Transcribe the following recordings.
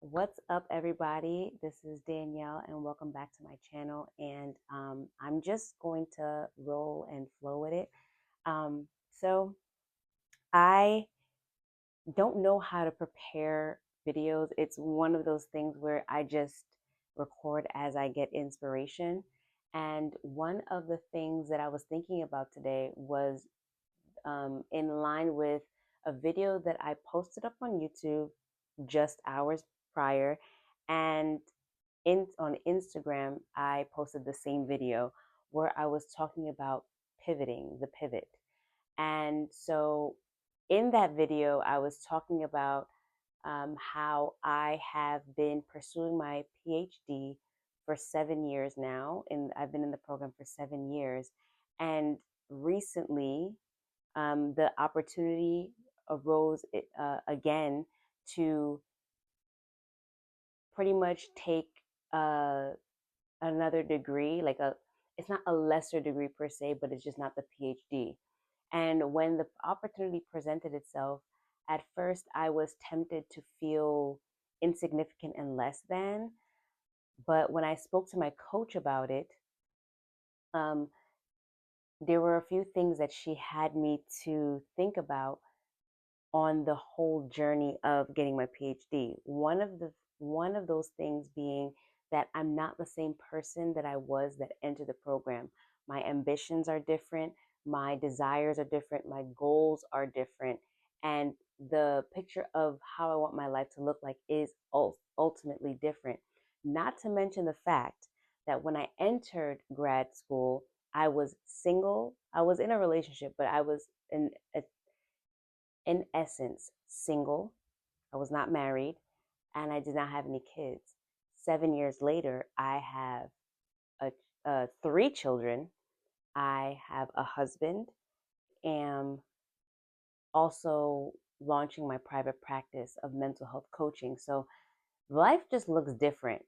What's up, everybody? This is Danielle, and welcome back to my channel. And I'm just going to roll and flow with it. So, I don't know how to prepare videos. It's one of those things where I just record as I get inspiration. And one of the things that I was thinking about today was in line with a video that I posted up on YouTube just hours prior. And on Instagram, I posted the same video where I was talking about pivoting, the pivot. And so in that video, I was talking about how I have been pursuing my PhD for 7 years now, and I've been in the program for 7 years. And recently, the opportunity arose again to pretty much take uh, another degree, it's not a lesser degree per se, but it's just not the PhD. And when the opportunity presented itself, at first I was tempted to feel insignificant and less than. But when I spoke to my coach about it, um, there were a few things that she had me to think about on the whole journey of getting my PhD. One of those things being that I'm not the same person that I was that entered the program. My ambitions are different, my desires are different, my goals are different, and the picture of how I want my life to look like is ultimately different. Not to mention the fact that when I entered grad school, I was single. I was in a relationship, but I was in essence, single. I was not married and I did not have any kids. 7 years later, I have three children. I have a husband, am also launching my private practice of mental health coaching. So life just looks different.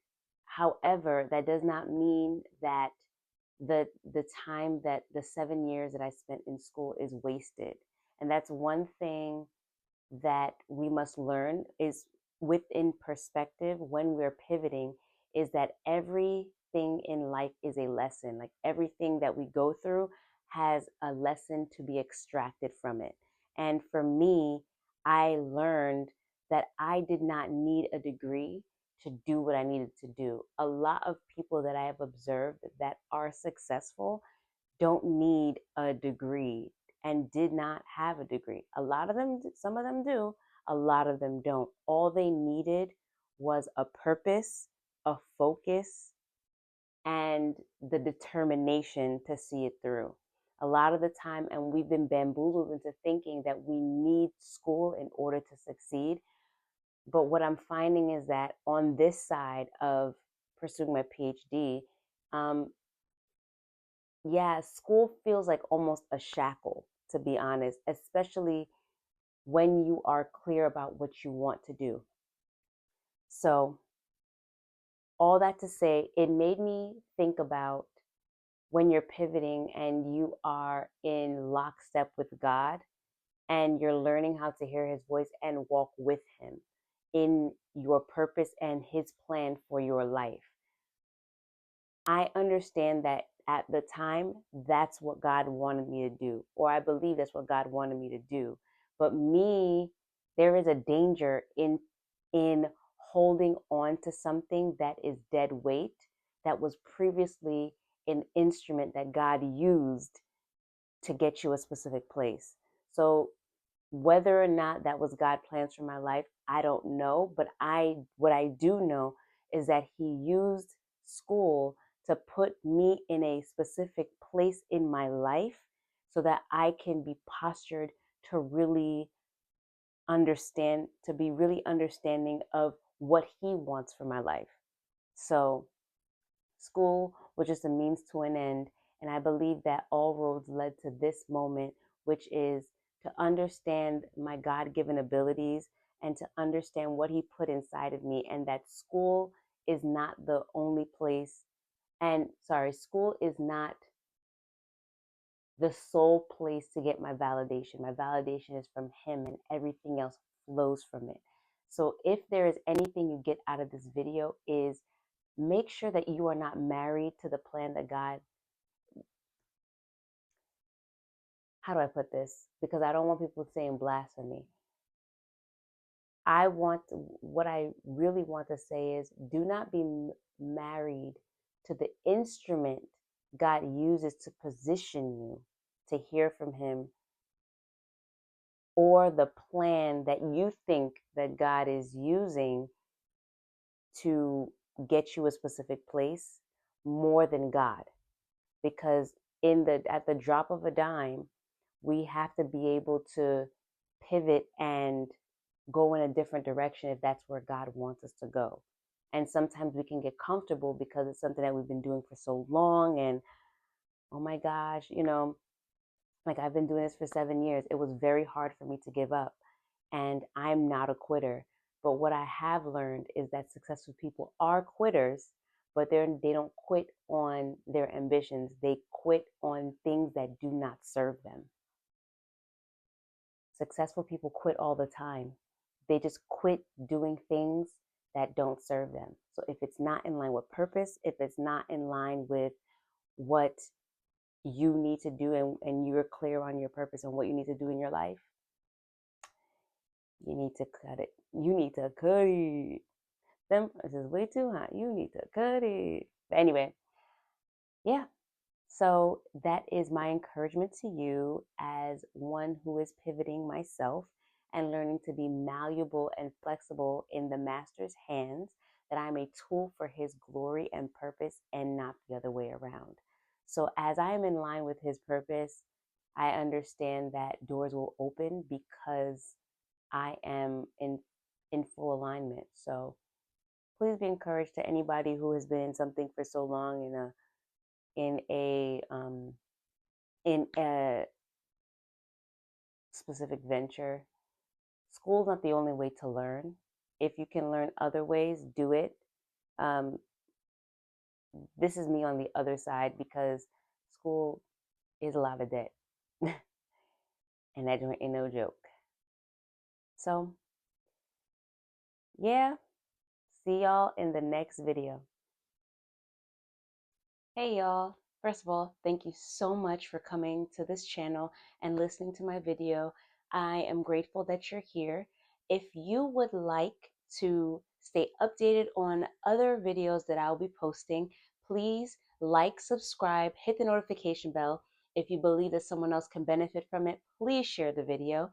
However, that does not mean that the time that the 7 years that I spent in school is wasted. And that's one thing that we must learn is within perspective when we're pivoting is that everything in life is a lesson. Like everything that we go through has a lesson to be extracted from it. And for me, I learned that I did not need a degree to do what I needed to do. A lot of people that I have observed that are successful don't need a degree and did not have a degree. A lot of them, some of them do, a lot of them don't. All they needed was a purpose, a focus, and the determination to see it through. A lot of the time, and we've been bamboozled into thinking that we need school in order to succeed. But what I'm finding is that on this side of pursuing my PhD, um, yeah, school feels like almost a shackle, to be honest, especially when you are clear about what you want to do. So, all that to say, it made me think about when you're pivoting and you are in lockstep with God and you're learning how to hear his voice and walk with him in your purpose and his plan for your life. I understand that at the time, that's what God wanted me to do, or I believe that's what God wanted me to do. But me, there is a danger in holding on to something that is dead weight that was previously an instrument that God used to get you a specific place. So whether or not that was God plans for my life, I don't know, but I what I do know is that he used school to put me in a specific place in my life so that I can be postured to really understand, to be really understanding of what he wants for my life. So school was just a means to an end. And I believe that all roads led to this moment, which is to understand my God given abilities and to understand what He put inside of me, and that school is not the only place. And sorry, school is not the sole place to get my validation. My validation is from Him, and everything else flows from it. So if there is anything you get out of this video is make sure that you are not married to the plan that God, how do I put this? Because I don't want people saying blasphemy. What I really want to say is do not be married to the instrument God uses to position you to hear from Him, or the plan that you think that God is using to get you a specific place more than God. Because at the drop of a dime, we have to be able to pivot and go in a different direction if that's where God wants us to go. And sometimes we can get comfortable because it's something that we've been doing for so long. And oh my gosh, like I've been doing this for 7 years. It was very hard for me to give up. And I'm not a quitter. But what I have learned is that successful people are quitters, but they don't quit on their ambitions. They quit on things that do not serve them. Successful people quit all the time. They just quit doing things that don't serve them. So if it's not in line with purpose, if it's not in line with what you need to do, and you're clear on your purpose and what you need to do in your life, you need to cut it. You need to cut it. This is way too hot. You need to cut it. But anyway, yeah. So that is my encouragement to you as one who is pivoting myself and learning to be malleable and flexible in the Master's hands, that I'm a tool for His glory and purpose and not the other way around. So as I am in line with His purpose, I understand that doors will open because I am in full alignment. So please be encouraged to anybody who has been in something for so long in a specific venture. School's not the only way to learn. If you can learn other ways, do it. Um, this is me on the other side because school is a lot of debt, and that ain't no joke. So yeah, see y'all in the next video. Hey y'all. First of all, thank you so much for coming to this channel and listening to my video. I am grateful that you're here. If you would like to stay updated on other videos that I'll be posting, please like, subscribe, hit the notification bell. If you believe that someone else can benefit from it, please share the video.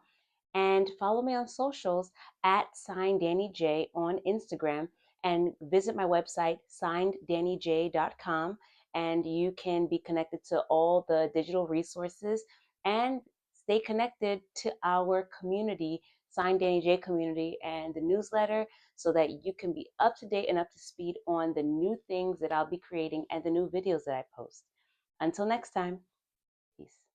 And follow me on socials at SignDannyJ on Instagram, and visit my website, signeddannyj.com, and you can be connected to all the digital resources and stay connected to our community, Signed Danny J community, and the newsletter, so that you can be up to date and up to speed on the new things that I'll be creating and the new videos that I post. Until next time, peace.